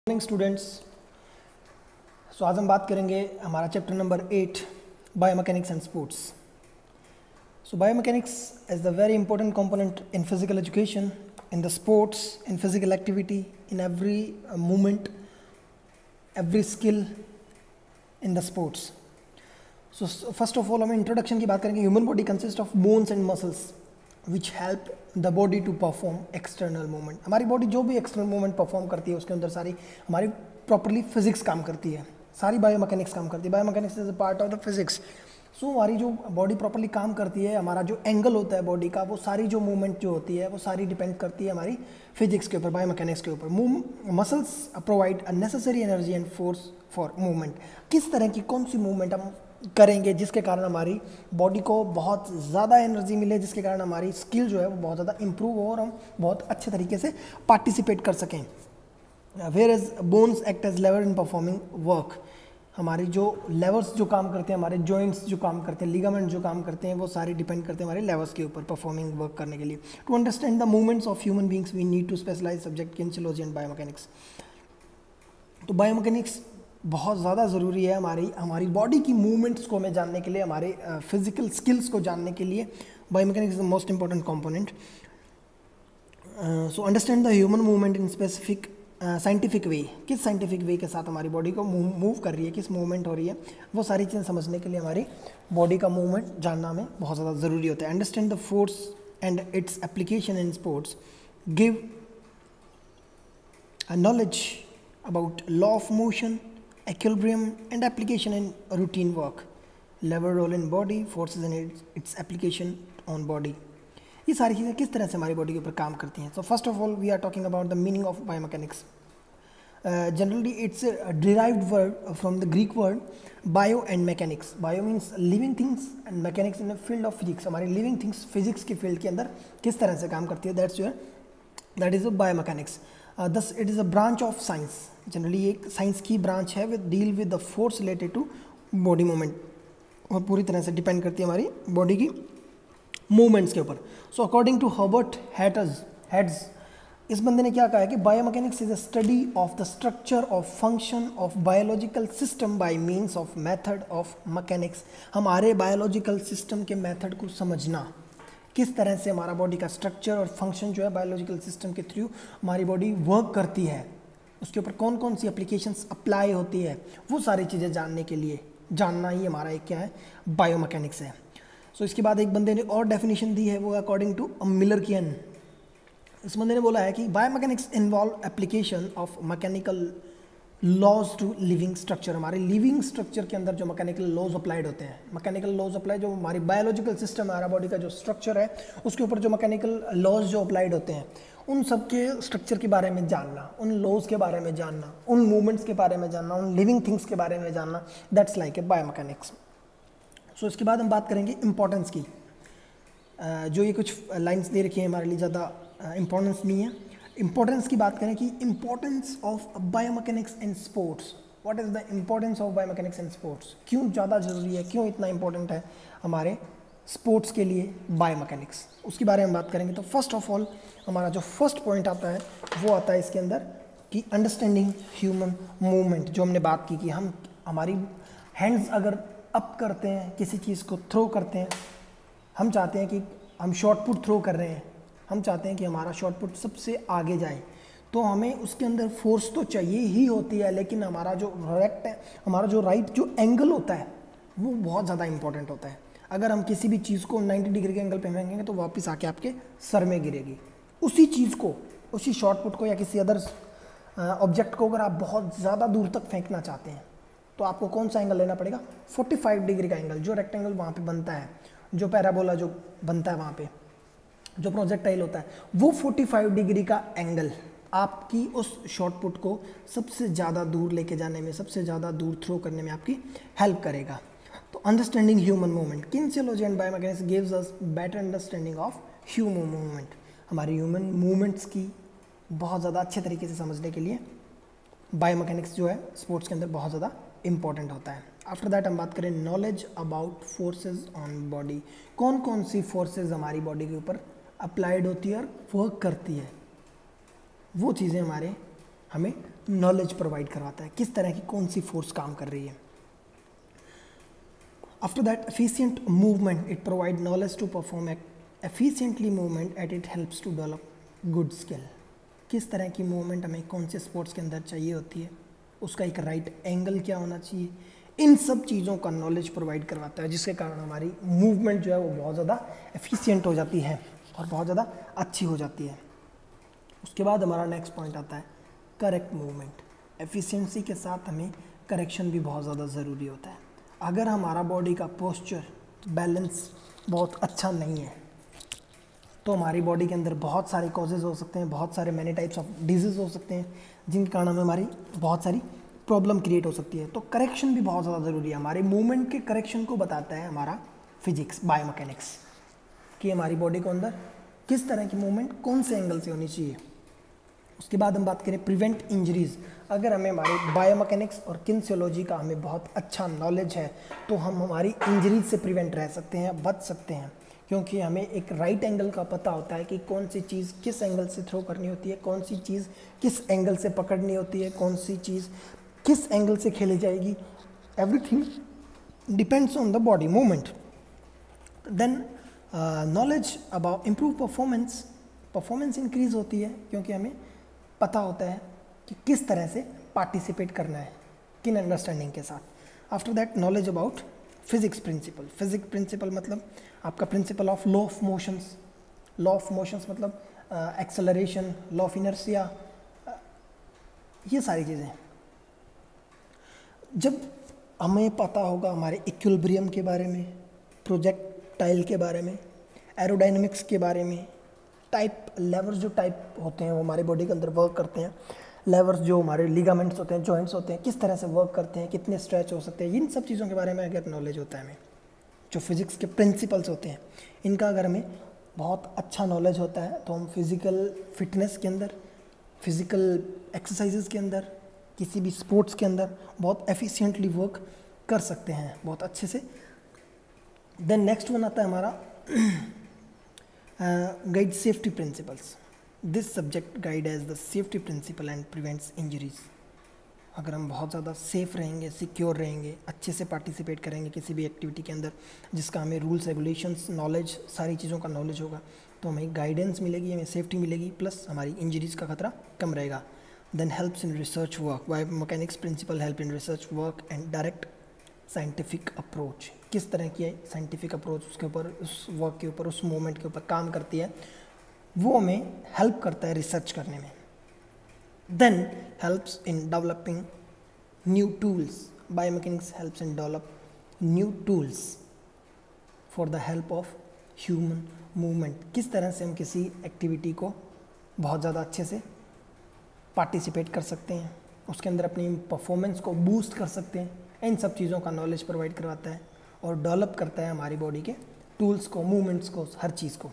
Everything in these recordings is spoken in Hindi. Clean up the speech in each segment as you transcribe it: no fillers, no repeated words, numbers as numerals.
Morning students. सो आज हम बात करेंगे हमारा chapter number 8 biomechanics and sports. So biomechanics is the very important component in physical education, in the sports, in physical activity, in every movement, every skill in the sports. So first of all हम इंट्रोडक्शन की बात करेंगे। Human body consist of bones and muscles which help the body to perform external movement. हमारी बॉडी जो भी एक्सटर्नल मूवमेंट परफॉर्म करती है उसके अंदर सारी हमारी प्रॉपरली फिजिक्स काम करती है, सारी बायोमैकेनिक्स काम करती है। Biomechanics is a part of the physics. So हमारी जो बॉडी प्रॉपरली काम करती है, हमारा जो एंगल होता है बॉडी का, वो सारी जो मूवमेंट जो होती है वो सारी डिपेंड करती है हमारी फिजिक्स के ऊपर, बायोमैकेनिक्स के ऊपर। Muscles provide a necessary energy and force for movement. किस तरह की कौन सी मूवमेंट हम करेंगे जिसके कारण हमारी बॉडी को बहुत ज़्यादा एनर्जी मिले, जिसके कारण हमारी स्किल जो है वो बहुत ज़्यादा इंप्रूव हो और हम बहुत अच्छे तरीके से पार्टिसिपेट कर सकें। Where is bones act as lever in performing work. हमारी जो लेवर्स जो काम करते हैं, हमारे जॉइंट्स जो काम करते हैं, लिगामेंट जो काम करते हैं, वो सारी डिपेंड करते हैं हमारे लेवर्स के ऊपर परफॉर्मिंग वर्क करने के लिए। To understand the movements of human beings we need to specialise subject kinesiology and biomechanics. तो बायोमैकेनिक्स बहुत ज़्यादा ज़रूरी है हमारी बॉडी की मूवमेंट्स को हमें जानने के लिए, हमारे फिजिकल स्किल्स को जानने के लिए। Biomechanics is the most important component. So understand the human movement in specific scientific way. किस साइंटिफिक वे के साथ हमारी बॉडी को मूव कर रही है, किस मूवमेंट हो रही है, वो सारी चीज़ें समझने के लिए हमारी बॉडी का मूवमेंट जानना हमें बहुत ज़्यादा ज़रूरी होता है। Understand the force and its application in sports. Give a knowledge about law of motion, equilibrium and application in routine work. Lever role in body, forces and its application on body. ये सारी चीज़ें किस तरह से हमारी बॉडी के ऊपर काम करती हैं। So first of all we are talking about the meaning of biomechanics. Generally it's derived word from the Greek word bio and mechanics. Bio means living things and mechanics in the field of physics. हमारी लिविंग थिंग्स फिजिक्स के फील्ड के अंदर किस तरह से काम करती है, that is biomechanics. Thus it is a branch of science. Generally एक साइंस की ब्रांच है with deal with the force related to body movement, और पूरी तरह से डिपेंड करती है हमारी बॉडी की मूवमेंट्स के ऊपर। So according to Herbert Heads, इस बंदे ने क्या कहा है कि biomechanics is a study of the structure of function of biological system by means of method of mechanics. हमारे बायोलॉजिकल सिस्टम के मेथड को समझना, किस तरह से हमारा बॉडी का स्ट्रक्चर और फंक्शन जो है बायोलॉजिकल सिस्टम के थ्रू हमारी बॉडी वर्क करती है, उसके ऊपर कौन कौन सी एप्लीकेशंस अप्लाई होती है, वो सारी चीज़ें जानने के लिए जानना ही हमारा एक क्या है, बायोमैकेनिक्स है। सो इसके बाद एक बंदे ने और डेफिनेशन दी है, वो अकॉर्डिंग टू मिलरकियन। इस बंदे ने बोला है कि biomechanics involve application of mechanical laws to living structure. हमारे लिविंग स्ट्रक्चर के अंदर जो मैकेनिकल लॉज अप्लाइड होते हैं, मैकेनिकल लॉज अप्लाई जो हमारी बायोलॉजिकल सिस्टम है, हमारा बॉडी का जो स्ट्रक्चर है, उसके ऊपर जो मैकेनिकल लॉज जो अप्लाइड होते हैं, उन सब के स्ट्रक्चर के बारे में जानना, उन लॉज के बारे में जानना, उन मूवमेंट्स के बारे में जानना, उन लिविंग थिंग्स के बारे में जानना, दैट्स लाइक ए बायोमैकेनिक्स। सो इसके बाद हम बात करेंगे इंपॉर्टेंस की। जो ये कुछ लाइन्स दे रखी हैं हमारे लिए ज़्यादा इंपॉर्टेंस नहीं है। इंपॉर्टेंस की बात करें कि importance of biomechanics in sports. What is the importance of biomechanics in sports? क्यों ज़्यादा ज़रूरी है, क्यों इतना इंपॉर्टेंट है हमारे स्पोर्ट्स के लिए बायोमैकेनिक्स, उसके बारे में बात करेंगे। तो फर्स्ट ऑफ ऑल हमारा जो फर्स्ट पॉइंट आता है वो आता है इसके अंदर कि अंडरस्टैंडिंग ह्यूमन मूवमेंट। जो हमने बात की कि हम हमारी हैंड्स अगर अप करते हैं, किसी चीज़ को थ्रो करते हैं, हम चाहते हैं कि हम शॉर्ट पुट थ्रो कर रहे हैं, हम चाहते हैं कि हमारा शॉर्ट पुट सबसे आगे जाए, तो हमें उसके अंदर फोर्स तो चाहिए ही होती है, लेकिन हमारा जो राइट जो एंगल होता है वो बहुत ज़्यादा इंपॉर्टेंट होता है। अगर हम किसी भी चीज़ को 90 डिग्री के एंगल पे फेंकेंगे तो वापस आके आपके सर में गिरेगी। उसी चीज़ को, उसी शॉर्ट पुट को या किसी अदर ऑब्जेक्ट को अगर आप बहुत ज़्यादा दूर तक फेंकना चाहते हैं तो आपको कौन सा एंगल लेना पड़ेगा? 45 डिग्री का एंगल। जो रेक्टेंगल वहाँ पे बनता है, जो पैराबोला जो बनता है वहाँ पे, जो प्रोजेक्टाइल होता है, वो 45 डिग्री का एंगल आपकी उस शॉर्ट पुट को सबसे ज़्यादा दूर लेके जाने में, सबसे ज़्यादा दूर थ्रो करने में आपकी हेल्प करेगा। तो understanding human movement, kinesiology and biomechanics gives us better understanding of human movement. हमारी ह्यूमन मूवमेंट्स की बहुत ज़्यादा अच्छे तरीके से समझने के लिए बायोमैकेनिक्स जो है स्पोर्ट्स के अंदर बहुत ज़्यादा इंपॉर्टेंट होता है। आफ्टर दैट हम बात करें knowledge about forces on body. कौन कौन सी फोर्सेज हमारी बॉडी के ऊपर अप्लाइड होती है और वर्क करती है, वो चीज़ें हमें नॉलेज प्रोवाइड करवाता है, किस तरह की कौन सी फोर्स काम कर रही है। After that efficient movement, it provide knowledge to perform efficiently movement at it helps to develop good skill. किस तरह की मूवमेंट हमें कौन से स्पोर्ट्स के अंदर चाहिए होती है, उसका एक राइट एंगल क्या होना चाहिए, इन सब चीज़ों का नॉलेज प्रोवाइड करवाता है, जिसके कारण हमारी मूवमेंट जो है वो बहुत ज़्यादा एफिशिएंट हो जाती है और बहुत ज़्यादा अच्छी हो जाती है। उसके बाद हमारा नेक्स्ट पॉइंट आता है करेक्ट मूवमेंट। एफिशिएंसी के साथ हमें करेक्शन भी बहुत ज़्यादा ज़रूरी होता है। अगर हमारा बॉडी का पोस्चर बैलेंस बहुत अच्छा नहीं है तो हमारी बॉडी के अंदर बहुत सारे कॉजेज़ हो सकते हैं, बहुत सारे मैनी टाइप्स ऑफ डिजीज़ हो सकते हैं, जिनके कारण हमें हमारी बहुत सारी प्रॉब्लम क्रिएट हो सकती है। तो करेक्शन भी बहुत ज़्यादा ज़रूरी है। हमारे मूवमेंट के करेक्शन को बताता है हमारा फिजिक्स, बायोमैकेनिक्स, कि हमारी बॉडी के अंदर किस तरह की मूवमेंट कौन से एंगल से होनी चाहिए। उसके बाद हम बात करें प्रिवेंट इंजरीज। अगर हमें हमारे बायोमैकेनिक्स और किन्सियोलॉजी का हमें बहुत अच्छा नॉलेज है तो हम हमारी इंजरीज से प्रिवेंट रह सकते हैं, बच सकते हैं, क्योंकि हमें एक राइट एंगल का पता होता है कि कौन सी चीज़ किस एंगल से थ्रो करनी होती है, कौन सी चीज़ किस एंगल से पकड़नी होती है, कौन सी चीज़ किस एंगल से खेली जाएगी। Everything depends on the body movement. Then knowledge about improve performance. Performance increase होती है क्योंकि हमें पता होता है कि किस तरह से पार्टिसिपेट करना है, किन अंडरस्टैंडिंग के साथ। After that knowledge about physics principle. Physics principle मतलब आपका principle of law of motions. Law of motions मतलब एक्सेलरेशन, लॉ ऑफ इनर्शिया, ये सारी चीज़ें। जब हमें पता होगा हमारे इक्विलिब्रियम के बारे में, प्रोजेक्टाइल के बारे में, एरोडायनेमिक्स के बारे में, टाइप लेवर्स जो टाइप होते हैं वो हमारे बॉडी के अंदर वर्क करते हैं, लेवर्स जो हमारे लिगामेंट्स होते हैं, जॉइंट्स होते हैं, किस तरह से वर्क करते हैं, कितने स्ट्रेच हो सकते हैं, इन सब चीज़ों के बारे में अगर नॉलेज होता है हमें, जो फिज़िक्स के प्रिंसिपल्स होते हैं इनका अगर हमें बहुत अच्छा नॉलेज होता है तो हम फिज़िकल फिटनेस के अंदर, फिज़िकल एक्सरसाइजेज के अंदर, किसी भी स्पोर्ट्स के अंदर बहुत एफिशिएंटली वर्क कर सकते हैं, बहुत अच्छे से। देन नेक्स्ट वन आता है हमारा guide safety principles. This subject guide as the safety principle and prevents injuries. अगर हम बहुत ज़्यादा सेफ रहेंगे, सिक्योर रहेंगे, अच्छे से पार्टिसिपेट करेंगे किसी भी एक्टिविटी के अंदर जिसका हमें रूल्स रेगुलेशंस नॉलेज, सारी चीज़ों का नॉलेज होगा, तो हमें गाइडेंस मिलेगी, हमें सेफ्टी मिलेगी, प्लस हमारी इंजरीज का खतरा कम रहेगा। Then helps in research work. Biomechanics principle help in research work and direct scientific approach. किस तरह की साइंटिफिक अप्रोच उसके ऊपर, उस वर्क के ऊपर, उस मूवमेंट के ऊपर काम करती है, वो हमें हेल्प करता है रिसर्च करने में। Then helps in developing new tools. Biomechanics helps in develop new tools for the help of human movement. किस तरह से हम किसी एक्टिविटी को बहुत ज़्यादा अच्छे से पार्टिसिपेट कर सकते हैं, उसके अंदर अपनी परफॉर्मेंस को बूस्ट कर सकते हैं, इन सब चीज़ों का नॉलेज प्रोवाइड करवाता है और डेवलप करता है हमारी बॉडी के टूल्स को, मूवमेंट्स को, हर चीज़ को।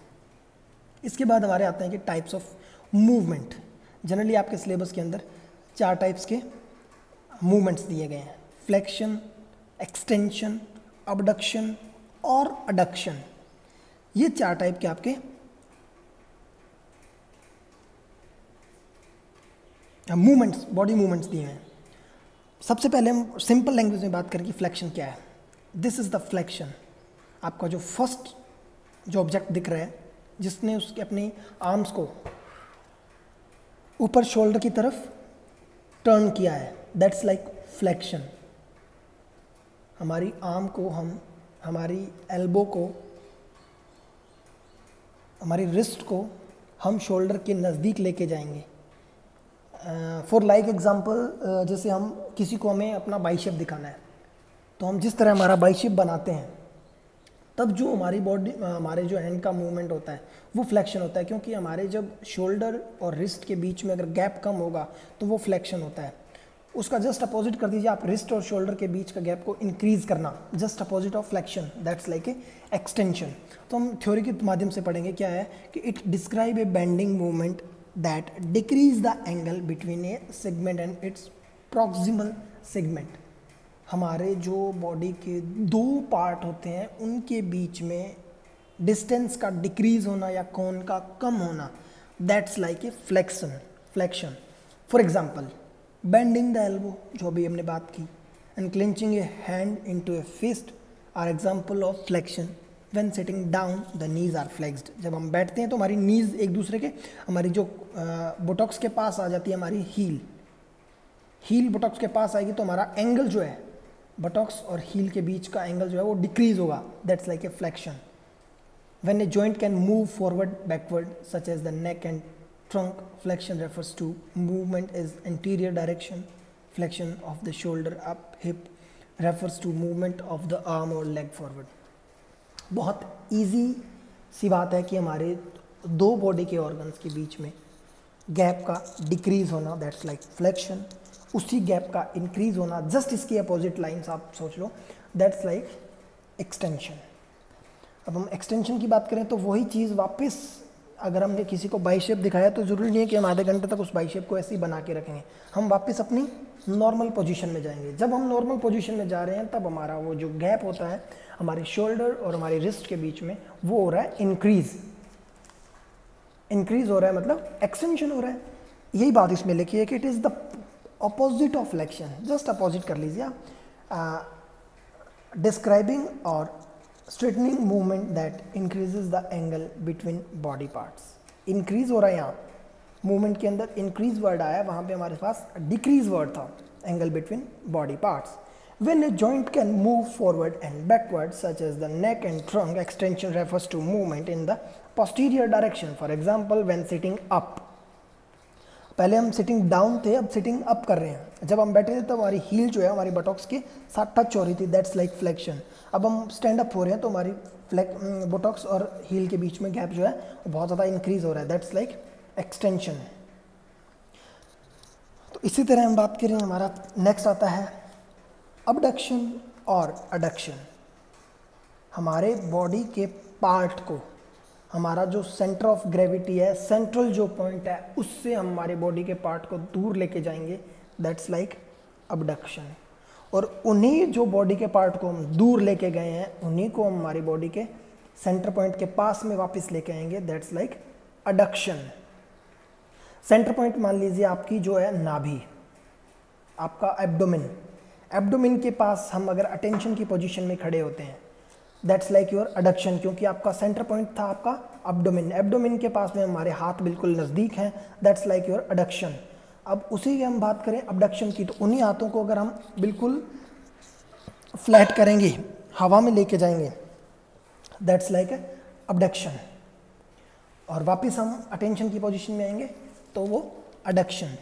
इसके बाद हमारे आते हैं कि टाइप्स ऑफ मूवमेंट। जनरली आपके सिलेबस के अंदर 4 टाइप्स के मूवमेंट्स दिए गए हैं, फ्लेक्शन, एक्सटेंशन, अबडक्शन और अडक्शन। ये 4 टाइप के आपके मूवमेंट्स, बॉडी मूवमेंट्स दिए हैं। सबसे पहले हम सिंपल लैंग्वेज में बात करें कि फ्लेक्शन क्या है। This is the flexion. आपका जो फर्स्ट जो ऑब्जेक्ट दिख रहा है जिसने उसके अपने आर्म्स को ऊपर शोल्डर की तरफ टर्न किया है, दैट्स लाइक फ्लेक्शन। हमारी आर्म को हम, हमारी एल्बो को, हमारी रिस्ट को हम शोल्डर के नज़दीक लेके जाएंगे। फॉर लाइक एग्जांपल, जैसे हम किसी को, हमें अपना बाइसेप दिखाना है तो हम जिस तरह हमारा बाइसेप बनाते हैं तब जो हमारी बॉडी, हमारे जो हैंड का मूवमेंट होता है वो फ्लेक्शन होता है, क्योंकि हमारे जब शोल्डर और रिस्ट के बीच में अगर गैप कम होगा तो वो फ्लेक्शन होता है। उसका जस्ट अपोजिट कर दीजिए आप, रिस्ट और शोल्डर के बीच का गैप को इंक्रीज करना, just opposite of flexion, that's like A extension. तो हम थ्योरी के माध्यम से पढ़ेंगे क्या है कि it describe A bending movement that decrease the angle between A segment and it's proximal segment. हमारे जो बॉडी के 2 पार्ट होते हैं उनके बीच में डिस्टेंस का डिक्रीज होना या कोण का कम होना, that's like a flexion. For example, bending the elbow जो अभी हमने बात की, and clenching a hand into a fist are example of flexion. When sitting down the knees are flexed, जब हम बैठते हैं तो हमारी नीज एक दूसरे के, हमारी जो बुटॉक्स के पास आ जाती है, हमारी हील बुटॉक्स के पास आएगी तो हमारा एंगल जो है बटॉक्स और हील के बीच का एंगल जो है वो डिक्रीज होगा, that's like a flexion. When a joint can move forward backward such as the neck and trunk, flexion refers to movement is anterior direction. Flexion of the shoulder up hip refers to movement of the arm or leg forward. बहुत easy सी बात है कि हमारे दो बॉडी के ऑर्गन्स के बीच में गैप का डिक्रीज होना, दैट्स लाइक फ्लेक्शन। उसी गैप का इंक्रीज होना, जस्ट इसकी अपोजिट लाइन्स आप सोच लो, दैट्स लाइक एक्सटेंशन। अब हम एक्सटेंशन की बात करें तो वही चीज़ वापस, अगर हमने किसी को बाई शेप दिखाया तो ज़रूरी नहीं है कि हम आधे घंटे तक उस बाई शेप को ऐसे ही बना के रखेंगे, हम वापस अपनी नॉर्मल पोजीशन में जाएंगे। जब हम नॉर्मल पोजीशन में जा रहे हैं तब हमारा वो जो गैप होता है हमारे शोल्डर और हमारी रिस्ट के बीच में, वो हो रहा है इंक्रीज हो रहा है, मतलब एक्सटेंशन हो रहा है। यही बात इसमें लिखी है कि it is the opposite of flexion, just opposite कर लीजिए आप, डिस्क्राइबिंग और straightening movement that increases the angle between body parts. Increase हो रहा है यहाँ मूवमेंट के अंदर, इंक्रीज वर्ड आया, वहाँ पे हमारे पास डिक्रीज वर्ड था, angle between body parts. When a joint can move forward and backward such as the neck and trunk, extension refers to movement in the posterior direction. For example when sitting up, पहले हम सिटिंग डाउन थे, अब सिटिंग अप कर रहे हैं। जब हम बैठे थे तो हमारी हील जो है हमारी बटॉक्स के साथ टच हो रही थी, दैट्स लाइक फ्लेक्शन। अब हम स्टैंड अप हो रहे हैं तो हमारी बटॉक्स और हील के बीच में गैप जो है वो बहुत ज़्यादा इंक्रीज हो रहा है, दैट्स लाइक एक्सटेंशन। तो इसी तरह हम बात करें, हमारा नेक्स्ट आता है अबडक्शन और अडक्शन। हमारे बॉडी के पार्ट को, हमारा जो सेंटर ऑफ ग्रेविटी है, सेंट्रल जो पॉइंट है, उससे हम हमारे बॉडी के पार्ट को दूर लेके जाएंगे, दैट्स लाइक अबडक्शन। और उन्हीं जो बॉडी के पार्ट को हम दूर लेके गए हैं, उन्हीं को हम हमारी बॉडी के सेंटर पॉइंट के पास में वापस लेके आएंगे, that's like adduction. Centre point मान लीजिए आपकी जो है नाभि, आपका एब्डोमेन के पास हम अगर अटेंशन की पोजीशन में खड़े होते हैं, दैट्स लाइक योर अडक्शन, क्योंकि आपका सेंटर पॉइंट था आपका एब्डोमेन के पास में हमारे हाथ बिल्कुल नज़दीक हैं, दैट्स लाइक योर अडक्शन। अब उसी की हम बात करें अबडक्शन की, तो उन्हीं हाथों को अगर हम बिल्कुल फ्लैट करेंगे, हवा में लेके जाएंगे, दैट्स लाइक अबडक्शन। और वापस हम अटेंशन की पोजीशन में आएंगे तो वो अडक्शन।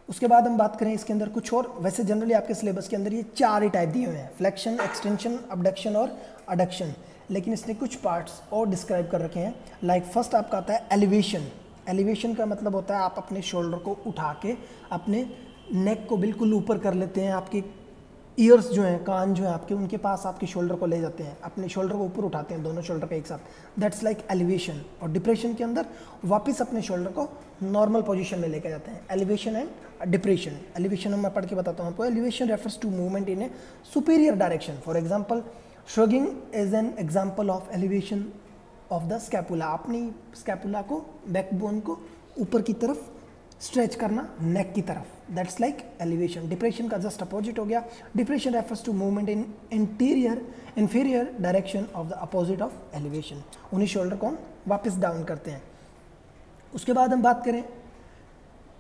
उसके बाद हम बात करें इसके अंदर कुछ और, वैसे जनरली आपके सिलेबस के अंदर ये 4 ही टाइप दिए हुए हैं, फ्लेक्शन, एक्सटेंशन, अबडक्शन और अडक्शन, लेकिन इसने कुछ पार्ट्स और डिस्क्राइब कर रखे हैं। लाइक फर्स्ट आपका आता है एलिवेशन। एलिवेशन का मतलब होता है आप अपने शोल्डर को उठा के अपने नेक को बिल्कुल ऊपर कर लेते हैं, आपके ईयर्स जो हैं, कान जो हैं आपके, उनके पास आपके शोल्डर को ले जाते हैं, अपने शोल्डर को ऊपर उठाते हैं, दोनों शोल्डर का एक साथ, दैट्स लाइक एलिवेशन। और डिप्रेशन के अंदर वापस अपने शोल्डर को नॉर्मल पोजीशन में लेकर जाते हैं, एलिवेशन एंड डिप्रेशन। एलिवेशन मैं पढ़ के बताता हूँ आपको। Elevation refers to movement in a superior direction. For example shrugging is an example of elevation of the scapula. अपनी स्कैपुला को, बैकबोन को ऊपर की तरफ स्ट्रेच करना, नेक की तरफ, दैट्स लाइक एलिवेशन। डिप्रेशन का जस्ट अपोजिट हो गया। Depression refers to movement in inferior direction of the opposite of elevation. उन्हीं शोल्डर को हम वापस डाउन करते हैं। उसके बाद हम बात करें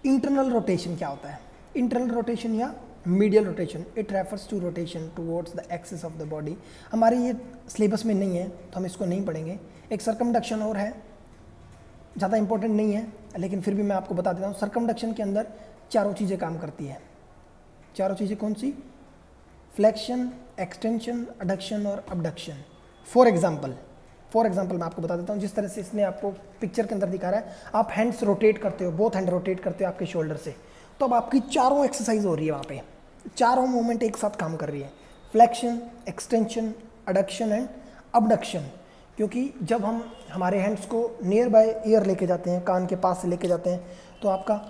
इंटरनल रोटेशन क्या होता है। इंटरनल रोटेशन या medial rotation, it refers to rotation towards the axis of the body. हमारे ये सिलेबस में नहीं है तो हम इसको नहीं पढ़ेंगे। एक सर्कमडक्शन और है, ज़्यादा इंपॉर्टेंट नहीं है लेकिन फिर भी मैं आपको बता देता हूँ। सर्कमडक्शन के अंदर चारों चीज़ें काम करती है। चारों चीज़ें कौन सी? फ्लेक्शन, एक्सटेंशन, अडक्शन और अबडक्शन। फॉर एग्जाम्पल मैं आपको बता देता हूँ, जिस तरह से इसने आपको पिक्चर के अंदर दिखा रहा है, आप हैंड्स रोटेट करते हो, बोथ हैंड रोटेट करते हो आपके शोल्डर से, तो अब आपकी चारों एक्सरसाइज हो रही है, वहाँ पे चारों मूवमेंट एक साथ काम कर रही है, flexion, extension, adduction and abduction. क्योंकि जब हम हमारे हैंड्स को नियर बाय ईयर लेके जाते हैं, कान के पास से लेके जाते हैं, तो आपका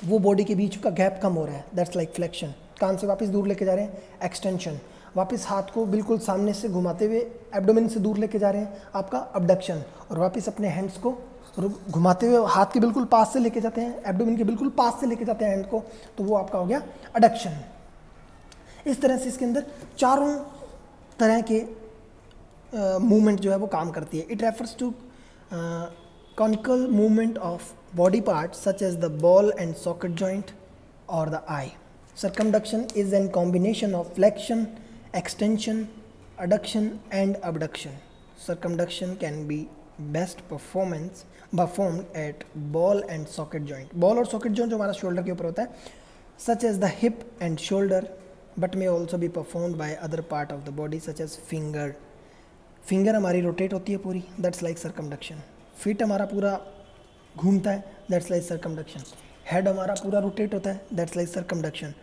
वो बॉडी के बीच का गैप कम हो रहा है, दैट्स लाइक फ्लेक्शन। कान से वापस दूर लेके जा रहे हैं, एक्सटेंशन। वापस हाथ को बिल्कुल सामने से घुमाते हुए एब्डोमेन से दूर लेके जा रहे हैं, आपका अबडक्शन। और वापस अपने हैंड्स को घुमाते हुए हाथ के बिल्कुल पास से लेके जाते हैं, एब्डोमेन के बिल्कुल पास से लेके जाते हैं हैंड को, तो वो आपका हो गया एडक्शन। इस तरह से इसके अंदर चारों तरह के मूवमेंट जो है वो काम करती है। It refers to conical movement of body parts such as the ball and socket joint और the eye. Circumduction is a combination of flexion, extension, adduction and abduction. Circumduction can be best performed at ball and socket joint. Ball और socket joint जो हमारा shoulder के ऊपर होता है, such as the hip and shoulder, but may also be performed by other part of the body such as finger. Finger हमारी rotate होती है पूरी, that's like circumduction. Feet हमारा पूरा घूमता है, that's like circumduction. Head हमारा पूरा rotate होता है, that's like circumduction.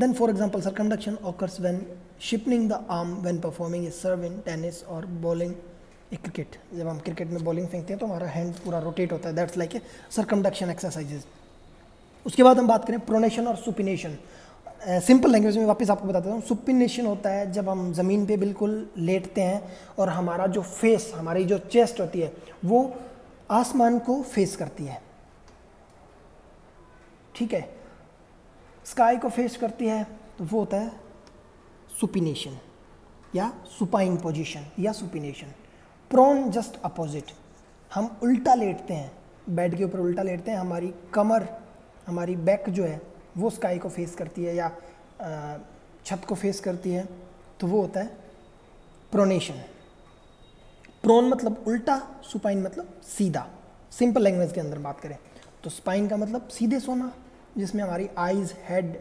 Then for example, circumduction occurs when shifting the arm when performing a serve in tennis or bowling a cricket. जब हम क्रिकेट में बॉलिंग फेंकते हैं तो हमारा हैंड पूरा रोटेट होता है, that's like A circumduction exercises. उसके बाद हम बात करें प्रोनेशन और सुपिनेशन। सिंपल लैंग्वेज में वापस आपको बताता हूँ। सुपिनेशन होता है जब हम ज़मीन पे बिल्कुल लेटते हैं और हमारा जो फेस, हमारी जो चेस्ट होती है वो आसमान को फेस करती है, ठीक है, स्काई को फेस करती है, तो वो होता है सुपिनेशन या सुपाइन पोजीशन या सुपिनेशन। प्रोन जस्ट अपोजिट, हम उल्टा लेटते हैं, बेड के ऊपर उल्टा लेटते हैं, हमारी कमर, हमारी बैक जो है वो स्काई को फेस करती है या छत को फेस करती है, तो वो होता है प्रोनेशन। प्रोन मतलब उल्टा, सुपाइन मतलब सीधा। सिंपल लैंग्वेज के अंदर बात करें तो स्पाइन का मतलब सीधे सोना, जिसमें हमारी eyes, head,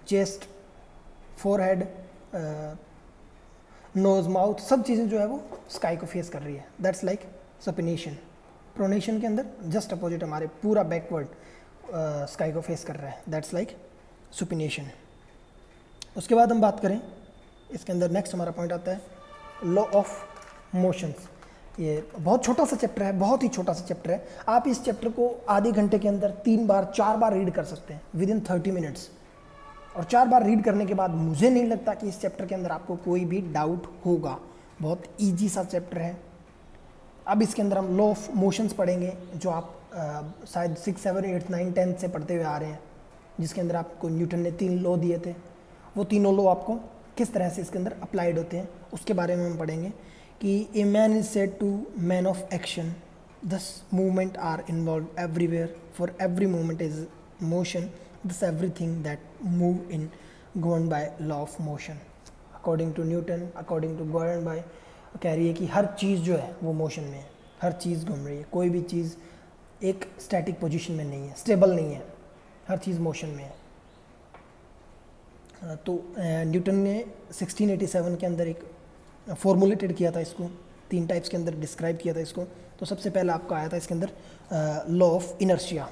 chest, forehead, nose, mouth, सब चीज़ें जो है वो स्काई को फेस कर रही है, दैट्स लाइक सपिनेशन। प्रोनेशन के अंदर जस्ट अपोजिट हमारे पूरा बैकवर्ड स्काई को फेस कर रहा है, दैट्स लाइक सुपिनेशन। उसके बाद हम बात करें इसके अंदर नेक्स्ट हमारा पॉइंट आता है लॉ ऑफ मोशंस। ये बहुत छोटा सा चैप्टर है, बहुत ही छोटा सा चैप्टर है। आप इस चैप्टर को आधे घंटे के अंदर 3 बार 4 बार रीड कर सकते हैं विद इन 30 मिनट्स। और 4 बार रीड करने के बाद मुझे नहीं लगता कि इस चैप्टर के अंदर आपको कोई भी डाउट होगा। बहुत ईजी सा चैप्टर है। अब इसके अंदर हम लॉ ऑफ मोशंस पढ़ेंगे, जो आप शायद 6, 7, 8, 9, 10 से पढ़ते हुए आ रहे हैं, जिसके अंदर आपको न्यूटन ने 3 लॉ दिए थे। वो तीनों लॉ आपको किस तरह से इसके अंदर अप्लाइड होते हैं उसके बारे में हम पढ़ेंगे। कि a man is said to man of action, thus movement are involve everywhere, for every movement is motion, thus everything that move in govern by law of motion. According to Newton, according to govern by, कह रही है कि हर चीज़ जो है वो मोशन में है, हर चीज़ घूम रही है, कोई भी चीज़ एक स्टैटिक पोजीशन में नहीं है, स्टेबल नहीं है, हर चीज़ मोशन में है। तो न्यूटन ने 1687 के अंदर एक फॉर्मुलेटेड किया था इसको, 3 टाइप्स के अंदर डिस्क्राइब किया था इसको। तो सबसे पहला आपका आया था इसके अंदर लॉ ऑफ इनर्शिया,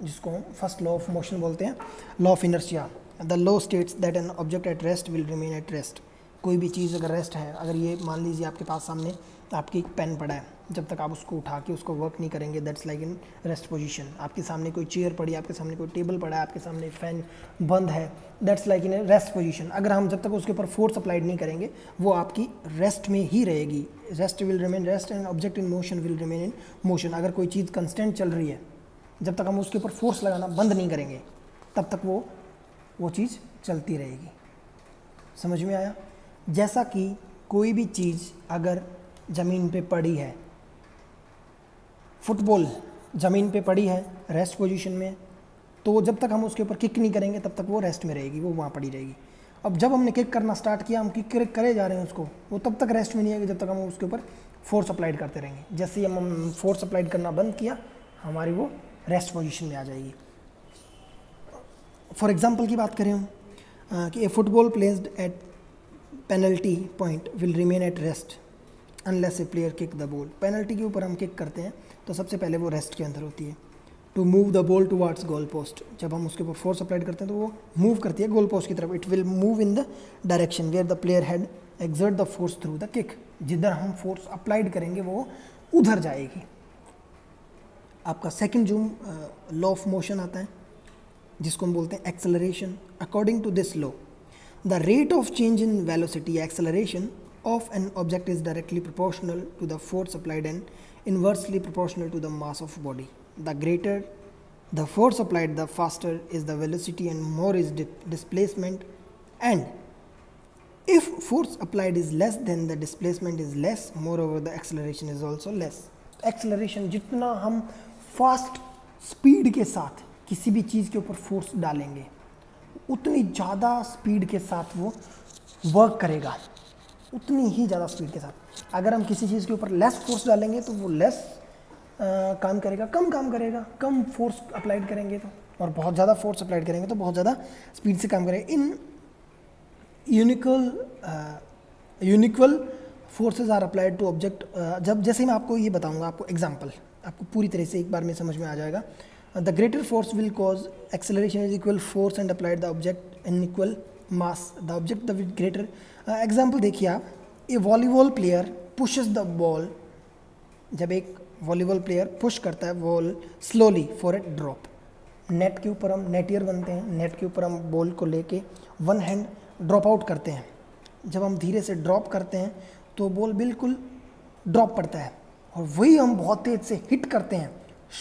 जिसको हम फर्स्ट लॉ ऑफ मोशन बोलते हैं, law of inertia. The law states that an object at rest will remain at rest. कोई भी चीज़ अगर रेस्ट है, अगर ये मान लीजिए आपके पास सामने आपकी एक पेन पड़ा है, जब तक आप उसको उठा के उसको वर्क नहीं करेंगे, that's like in rest position. आपके सामने कोई चेयर पड़ी, आपके सामने कोई टेबल पड़ा है, आपके सामने फैन बंद है, that's like in rest position. अगर हम जब तक उसके ऊपर फोर्स अप्लाइड नहीं करेंगे, वो आपकी रेस्ट में ही रहेगी। Rest will remain rest and object in motion will remain in motion. अगर कोई चीज़ कंस्टेंट चल रही है, जब तक हम उसके ऊपर फोर्स लगाना बंद नहीं करेंगे, तब तक वो चीज़ चलती रहेगी। समझ में आया? जैसा कि कोई भी चीज़ अगर ज़मीन पे पड़ी है, फुटबॉल ज़मीन पे पड़ी है रेस्ट पोजीशन में, तो जब तक हम उसके ऊपर किक नहीं करेंगे तब तक वो रेस्ट में रहेगी, वो वहाँ पड़ी रहेगी। अब जब हमने किक करना स्टार्ट किया, हम किक करे जा रहे हैं उसको, वो तब तक रेस्ट में नहीं आएगी जब तक हम उसके ऊपर फोर्स अप्लाइड करते रहेंगे। जैसे ही हम फोर्स अप्लाइड करना बंद किया, हमारी वो रेस्ट पोजीशन में आ जाएगी। फॉर एग्जांपल की बात करें हम कि a football placed at penalty point will remain at rest unless a player kick the ball. Penalty के ऊपर हम किक करते हैं तो सबसे पहले वो रेस्ट के अंदर होती है। To move the ball towards goal post, जब हम उसके ऊपर फोर्स अप्लाइड करते हैं तो वो मूव करती है गोल पोस्ट की तरफ। It will move in the direction where the player had exert the force through the kick. जिधर हम फोर्स अप्लाइड करेंगे वो उधर जाएगी। आपका सेकंड जो लॉ ऑफ मोशन आता है, जिसको हम बोलते हैं acceleration. According to this law, the rate of change in velocity acceleration of an object is directly proportional to the force applied and inversely proportional to the mass of body. The greater the force applied, the faster is the velocity and more is displacement, and if force applied is less then the displacement is less, moreover the acceleration is also less. Acceleration, जितना हम फास्ट स्पीड के साथ किसी भी चीज़ के ऊपर फोर्स डालेंगे उतनी ज़्यादा स्पीड के साथ वो वर्क करेगा, उतनी ही ज़्यादा स्पीड के साथ। अगर हम किसी चीज़ के ऊपर लेस फोर्स डालेंगे तो वो लेस काम करेगा, कम काम करेगा, कम फोर्स अप्लाइड करेंगे तो, और बहुत ज़्यादा फोर्स अप्लाइड करेंगे तो बहुत ज़्यादा स्पीड से काम करेगा। In unequal forces are applied to object. जब जैसे मैं आपको ये बताऊंगा, आपको एग्जांपल आपको पूरी तरह से एक बार में समझ में आ जाएगा। The greater force will cause acceleration is equal force and applied the object in equal mass the object the with greater. Example देखिए आप, a volleyball player pushes the ball, जब एक वॉलीबॉल प्लेयर पुश करता है ball slowly for a drop, net के ऊपर हम नेटियर बनते हैं, नेट के ऊपर हम बॉल को लेके वन हैंड ड्रॉप आउट करते हैं। जब हम धीरे से ड्रॉप करते हैं तो बॉल बिल्कुल ड्रॉप पड़ता है, और वही हम बहुत तेज़ से हिट करते हैं,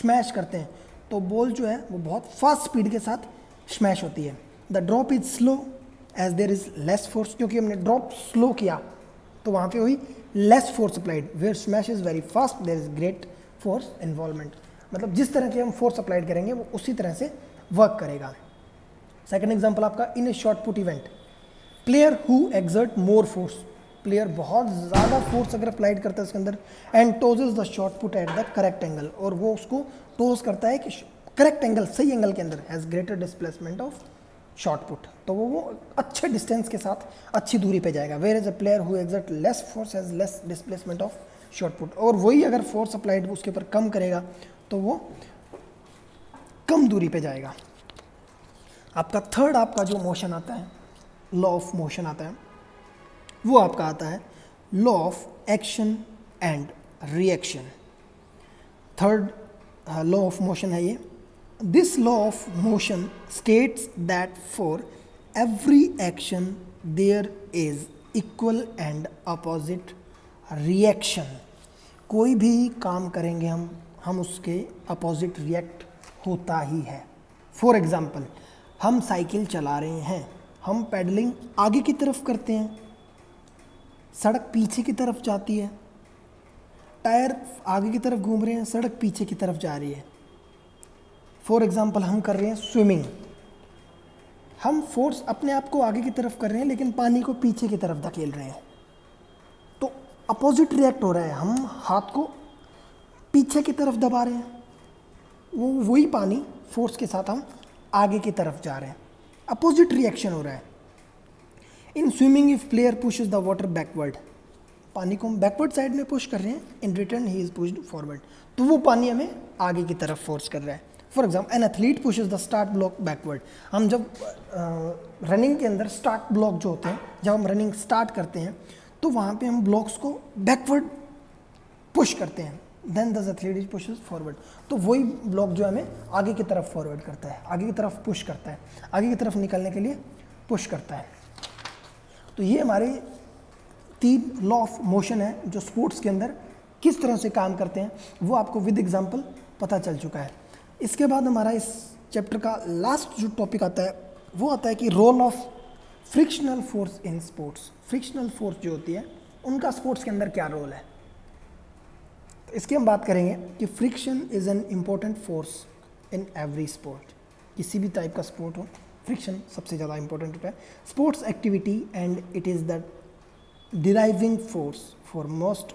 स्मैश करते हैं, तो बॉल जो है वो बहुत फास्ट स्पीड के साथ स्मैश होती है। The drop is slow as there is less force, क्योंकि हमने ड्रॉप स्लो किया तो वहाँ पे वही less force applied, where smash is very fast there is great force involvement. मतलब जिस तरह के हम फोर्स अप्लाइड करेंगे वो उसी तरह से वर्क करेगा। सेकंड एग्जांपल आपका, in a shot put event player who exert more force, player बहुत ज़्यादा फोर्स अगर अप्लाइड करता है उसके अंदर, and tosses the shot put at the correct angle, और वो उसको टोज करता है कि करेक्ट एंगल, सही एंगल के अंदर, has greater displacement of short put, तो वो अच्छे डिस्टेंस के साथ अच्छी दूरी पे जाएगा। Where is a player who exert less force has less displacement of short put, और वही अगर फोर्स अप्लाइड उसके ऊपर कम करेगा तो वो कम दूरी पे जाएगा। आपका थर्ड आपका जो मोशन आता है, लॉ ऑफ मोशन आता है, वो आपका आता है law of action and reaction. Third law of motion है ये। This law of motion states that for every action there is equal and opposite reaction. कोई भी काम करेंगे हम उसके अपोजिट रिएक्ट होता ही है। फॉर एग्ज़ाम्पल, हम साइकिल चला रहे हैं, हम पैडलिंग आगे की तरफ करते हैं, सड़क पीछे की तरफ जाती है, टायर आगे की तरफ घूम रहे हैं, सड़क पीछे की तरफ जा रही है। फॉर एग्ज़ाम्पल, हम कर रहे हैं स्विमिंग, हम फोर्स अपने आप को आगे की तरफ कर रहे हैं लेकिन पानी को पीछे की तरफ धकेल रहे हैं, तो अपोजिट रिएक्ट हो रहा है। हम हाथ को पीछे की तरफ दबा रहे हैं, वही पानी फोर्स के साथ हम आगे की तरफ जा रहे हैं, अपोजिट रिएक्शन हो रहा है। In swimming if player pushes the water backward, पानी को हम बैकवर्ड साइड में पुश कर रहे हैं, in return he is pushed forward, तो वो पानी हमें आगे की तरफ फोर्स कर रहा है। For example, an athlete pushes the start block backward, हम जब रनिंग के अंदर स्टार्ट ब्लॉक जो होते हैं, जब हम रनिंग स्टार्ट करते हैं तो वहाँ पे हम ब्लॉक्स को बैकवर्ड पुश करते हैं, then the athlete is pushes forward, तो वही ब्लॉक जो हमें आगे की तरफ फॉरवर्ड करता है, आगे की तरफ पुश करता है, आगे की तरफ निकलने के लिए पुश करता है। तो ये हमारे 3 लॉ ऑफ मोशन है जो स्पोर्ट्स के अंदर किस तरह से काम करते हैं, वो आपको विद एग्जांपल पता चल चुका है। इसके बाद हमारा इस चैप्टर का लास्ट जो टॉपिक आता है वो आता है कि role of frictional force in sports. Frictional force जो होती है उनका स्पोर्ट्स के अंदर क्या रोल है, तो इसकी हम बात करेंगे कि friction is an important force in every sport. किसी भी टाइप का स्पोर्ट हो, फ्रिक्शन सबसे ज़्यादा इंपॉर्टेंट होता है। Sports activity and it is the deriving force for most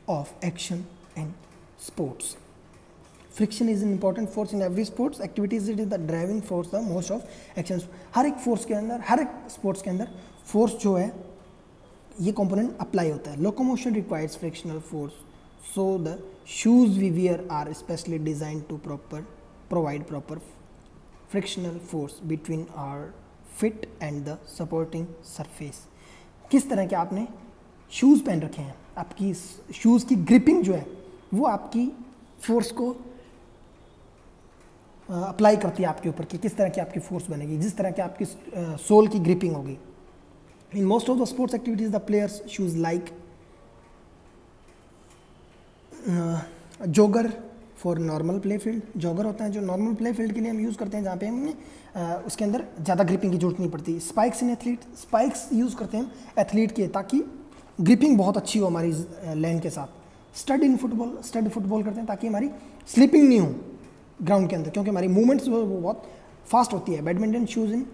of action in sports. Friction is an important force in every sports activities, it is the driving force the most of action. हर एक फोर्स के अंदर, हर एक स्पोर्ट्स के अंदर फोर्स जो है ये कंपोनेंट अप्लाई होता है। Locomotion requires frictional force, so the shoes we wear are specially designed to provide proper frictional force between our feet and the supporting surface. किस तरह के आपने शूज़ पहन रखे हैं, आपकी शूज़ की ग्रिपिंग जो है वो आपकी फोर्स को अप्लाई करती है आपके ऊपर कि किस तरह की आपकी फोर्स बनेगी, जिस तरह की आपकी सोल की ग्रिपिंग होगी। In most of the sports activities the players shoes like jogger for normal play field. Jogger होता है जो नॉर्मल प्ले फील्ड के लिए हम यूज़ करते हैं, जहाँ पे हमें उसके अंदर ज़्यादा ग्रिपिंग की जरूरत नहीं पड़ती। स्पाइक्स इन एथलीट, स्पाइक्स यूज़ करते हैं एथलीट के ताकि ग्रिपिंग बहुत अच्छी हो हमारी लैंड के साथ। Stud in football, stud football करते हैं ताकि हमारी स्लिपिंग नहीं हो ग्राउंड के अंदर, क्योंकि हमारी मूवमेंट्स वो बहुत फास्ट होती है। बैडमिंटन शूज़ इन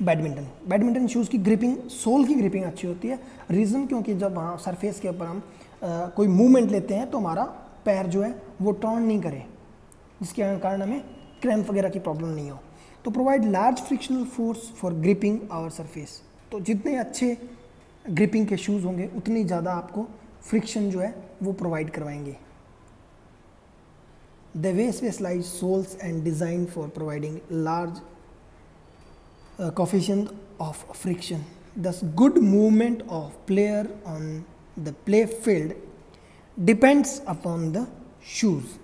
बैडमिंटन शूज़ की ग्रिपिंग, सोल की ग्रिपिंग अच्छी होती है। रीज़न क्योंकि जब वहाँ सरफेस के ऊपर हम कोई मूवमेंट लेते हैं तो हमारा पैर जो है वो टर्न नहीं करे, जिसके कारण हमें क्रैम्प वगैरह की प्रॉब्लम नहीं हो। तो provide large frictional force for gripping our surface. तो जितने अच्छे ग्रिपिंग के शूज़ होंगे उतनी ज़्यादा आपको फ्रिक्शन जो है वो प्रोवाइड करवाएंगे। The way specialise soles and design for providing large coefficient of friction. Thus, good movement of player on the play field depends upon the shoes.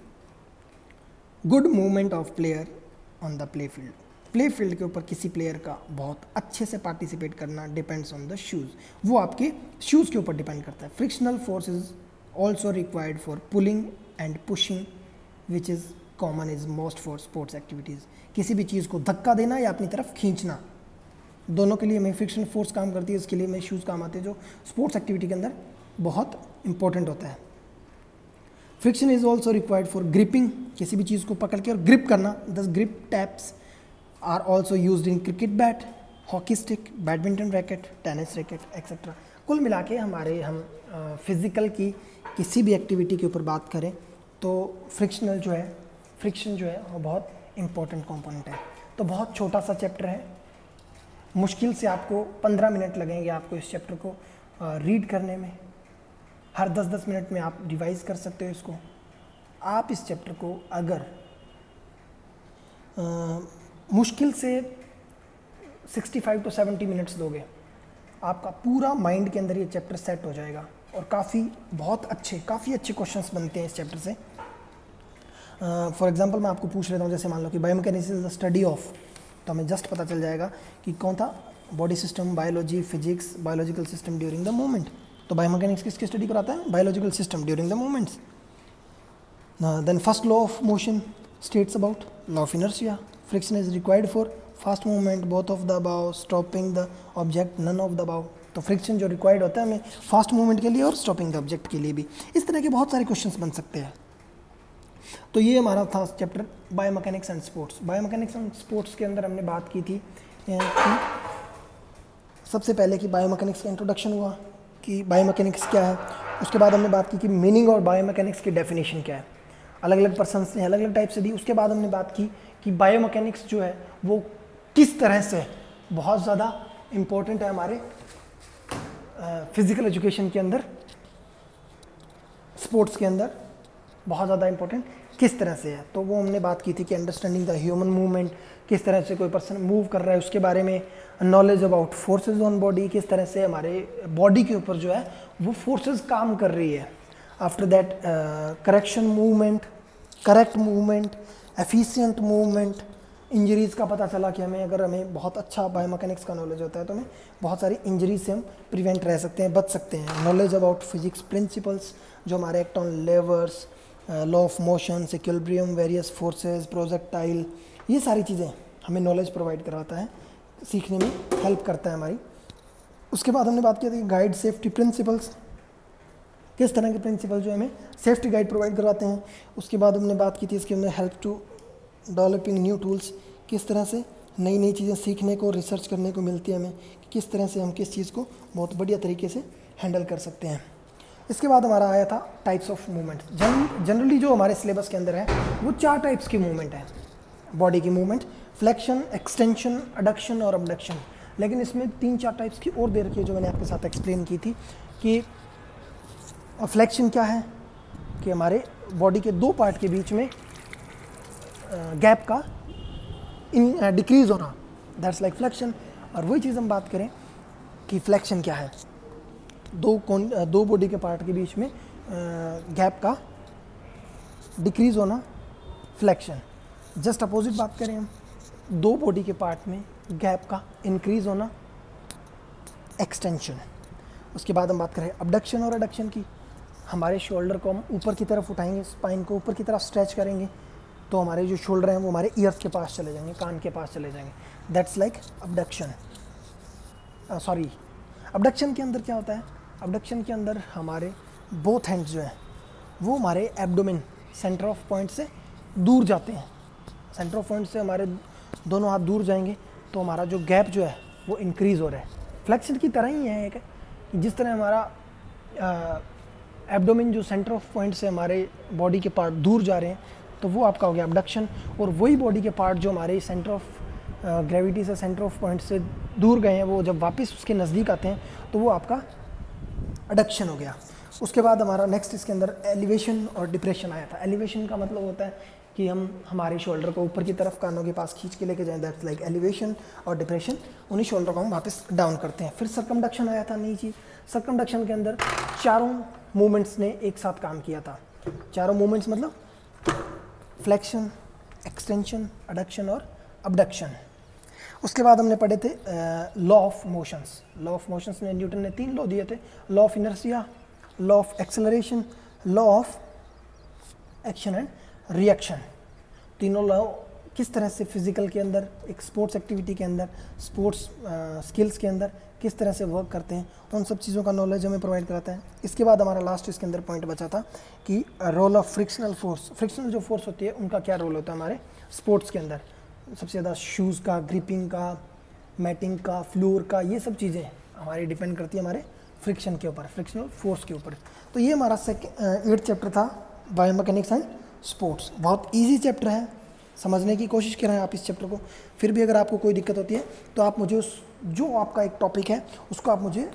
Good movement of player on the play field. Play field के ऊपर किसी प्लेयर का बहुत अच्छे से पार्टिसिपेट करना डिपेंड्स ऑन द शूज़, वो आपके शूज़ के ऊपर डिपेंड करता है। Frictional force is also required for pulling and pushing which is common is most for sports activities. किसी भी चीज़ को धक्का देना या अपनी तरफ खींचना, दोनों के लिए हमें फ्रिक्शन फोर्स काम करती है। इसके लिए हमें शूज़ काम आते हैं जो स्पोर्ट्स एक्टिविटी के अंदर बहुत इंपॉर्टेंट होता है। Friction is also required for gripping, किसी भी चीज़ को पकड़ के और ग्रिप करना। Thus grip tapes are also used in cricket bat, hockey stick, badminton racket, tennis racket etcetera. कुल मिला के हम फिज़िकल की किसी भी एक्टिविटी के ऊपर बात करें तो फ्रिक्शन जो है वो बहुत इंपॉर्टेंट कंपोनेंट है। तो बहुत छोटा सा चैप्टर है, मुश्किल से आपको 15 मिनट लगेंगे आपको इस चैप्टर को रीड करने में। हर 10-10 मिनट में आप रिवाइज कर सकते हो इसको। आप इस चैप्टर को अगर मुश्किल से 65 to 70 मिनट्स दोगे, आपका पूरा माइंड के अंदर ये चैप्टर सेट हो जाएगा और काफ़ी अच्छे क्वेश्चंस बनते हैं इस चैप्टर से। फॉर एग्जांपल मैं आपको पूछ लेता हूँ, जैसे मान लो कि biomechanics is the study of, तो हमें जस्ट पता चल जाएगा कि कौन था, body system, biology, physics, biological system during the movement. तो बायोमैकेनिक्स किसकी स्टडी कराता है? Biological system during the movements. Then first law of motion states about law of inertia. Friction is required for fast movement, both of the above, stopping the object, none of the above. तो फ्रिक्शन जो रिक्वायर्ड होता है हमें फास्ट मूवमेंट के लिए और स्टॉपिंग द ऑब्जेक्ट के लिए भी। इस तरह के बहुत सारे क्वेश्चंस बन सकते हैं। तो ये हमारा था chapter biomechanics and sports. Biomechanics and sports के अंदर हमने बात की थी कि सबसे पहले कि बायोमैकेनिक्स का इंट्रोडक्शन हुआ कि बायोमैकेनिक्स क्या है। उसके बाद हमने बात की कि मीनिंग और बायोमैकेनिक्स की डेफिनेशन क्या है, अलग अलग पर्सन्स ने अलग अलग टाइप से दी। उसके बाद हमने बात की कि बायोमैकेनिक्स जो है वो किस तरह से बहुत ज़्यादा इम्पोर्टेंट है हमारे फिज़िकल एजुकेशन के अंदर, स्पोर्ट्स के अंदर बहुत ज़्यादा इम्पोर्टेंट किस तरह से है। तो वो हमने बात की थी कि अंडरस्टैंडिंग द ह्यूमन मूवमेंट, किस तरह से कोई पर्सन मूव कर रहा है उसके बारे में। Knowledge about forces on body, किस तरह से हमारे बॉडी के ऊपर जो है वो फोर्सेज काम कर रही है। After that correction movement, correct movement, efficient movement. Injuries का पता चला कि हमें बहुत अच्छा बायोमैकेनिक्स का नॉलेज होता है तो हमें बहुत सारी इंजरीज से हम प्रिवेंट रह सकते हैं, बच सकते हैं। नॉलेज अबाउट फिजिक्स प्रिंसिपल्स, जो हमारे act on levers, law of motion, equilibrium, various forces, projectile, ये सारी चीज़ें हमें नॉलेज प्रोवाइड करवाता है, सीखने में हेल्प करता है हमारी। उसके बाद हमने बात की थी गाइड सेफ्टी प्रिंसिपल्स, किस तरह के प्रिंसिपल जो हमें सेफ्टी गाइड प्रोवाइड करवाते हैं। उसके बाद हमने बात की थी इसके अंदर help to developing new tools, किस तरह से नई नई चीज़ें सीखने को, रिसर्च करने को मिलती है हमें, किस तरह से हम किस चीज़ को बहुत बढ़िया तरीके से हैंडल कर सकते हैं। इसके बाद हमारा आया था टाइप्स ऑफ मूवमेंट। जनरली जो हमारे सिलेबस के अंदर है वो 4 टाइप्स की मूवमेंट है बॉडी की मूवमेंट, फ्लेक्शन, एक्सटेंशन, अडक्शन और अबडक्शन। लेकिन इसमें 3-4 टाइप्स की और दे रखी है जो मैंने आपके साथ एक्सप्लेन की थी कि फ्लेक्शन क्या है, कि हमारे बॉडी के 2 पार्ट के बीच में गैप का डिक्रीज होना, दैट्स लाइक फ्लेक्शन। और वही चीज़ हम बात करें कि फ्लेक्शन क्या है, दो बॉडी के पार्ट के बीच में गैप का डिक्रीज होना, फ्लेक्शन। जस्ट अपोजिट बात करें हम, 2 बॉडी के पार्ट में गैप का इंक्रीज होना, एक्सटेंशन। उसके बाद हम बात करें अबडक्शन और एडक्शन की। हमारे शोल्डर को हम ऊपर की तरफ उठाएंगे, स्पाइन को ऊपर की तरफ स्ट्रेच करेंगे, तो हमारे जो शोल्डर हैं वो हमारे ईयर्स के पास चले जाएंगे, कान के पास चले जाएंगे। That's like abduction. Sorry, abduction के अंदर क्या होता है, अबडक्शन के अंदर हमारे बोथ हैंड्स जो हैं वो हमारे एब्डोमेन सेंटर ऑफ पॉइंट से दूर जाते हैं। सेंटर ऑफ पॉइंट से हमारे दोनों हाथ दूर जाएंगे तो हमारा जो गैप जो है वो इंक्रीज़ हो रहा है। फ्लेक्शन की तरह ही है एक, कि जिस तरह हमारा एब्डोमेन जो सेंटर ऑफ पॉइंट से हमारे बॉडी के पार्ट दूर जा रहे हैं, तो वो आपका हो गया अबडक्शन। और वही बॉडी के पार्ट जो हमारे सेंटर ऑफ ग्रेविटी से, सेंटर ऑफ पॉइंट से दूर गए हैं, वो जब वापस उसके नज़दीक आते हैं तो वो आपका एडक्शन हो गया। उसके बाद हमारा नेक्स्ट इसके अंदर एलिवेशन और डिप्रेशन आया था। एलिवेशन का मतलब होता है कि हम हमारे शोल्डर को ऊपर की तरफ कानों के पास खींच के लेके जाएं, दैट्स लाइक एलिवेशन। और डिप्रेशन, उन्हीं शोल्डर को हम वापस डाउन करते हैं। फिर सर्कमडक्शन आया था, नई चीज़। सर्कमडक्शन के अंदर चारों मूवमेंट्स ने एक साथ काम किया था। चारों मूवमेंट्स मतलब फ्लेक्शन, एक्सटेंशन, एडक्शन और अबडक्शन। उसके बाद हमने पढ़े थे law of motions. Law of motions में न्यूटन ने 3 लॉ दिए थे, law of inertia, law of acceleration, law of action and reaction. तीनों लॉ किस तरह से फिजिकल के अंदर, एक स्पोर्ट्स एक्टिविटी के अंदर, स्पोर्ट्स स्किल्स के अंदर किस तरह से वर्क करते हैं, उन सब चीज़ों का नॉलेज हमें प्रोवाइड कराता है। इसके बाद हमारा लास्ट इसके अंदर पॉइंट बचा था कि role of frictional force. Frictional जो फोर्स होती है उनका क्या रोल होता है हमारे स्पोर्ट्स के अंदर। सबसे ज़्यादा शूज़ का, ग्रिपिंग का, मैटिंग का, फ्लोर का, ये सब चीज़ें हमारी डिपेंड करती है हमारे फ्रिक्शन के ऊपर, फ्रिक्शनल फोर्स के ऊपर। तो ये हमारा 8th चैप्टर था, बायोमैकेनिक्स एंड स्पोर्ट्स। बहुत ईजी चैप्टर है, समझने की कोशिश करें आप इस चैप्टर को। फिर भी अगर आपको कोई दिक्कत होती है तो आप मुझे जो आपका एक टॉपिक है उसको आप मुझे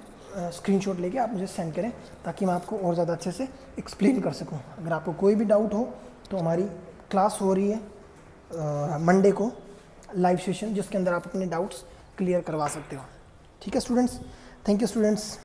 स्क्रीनशॉट लेके आप मुझे सेंड करें, ताकि मैं आपको और ज़्यादा अच्छे से एक्सप्लेन कर सकूं। अगर आपको कोई भी डाउट हो तो हमारी क्लास हो रही है मंडे को, लाइव सेशन, जिसके अंदर आप अपने डाउट्स क्लियर करवा सकते हो। ठीक है स्टूडेंट्स, थैंक यू स्टूडेंट्स।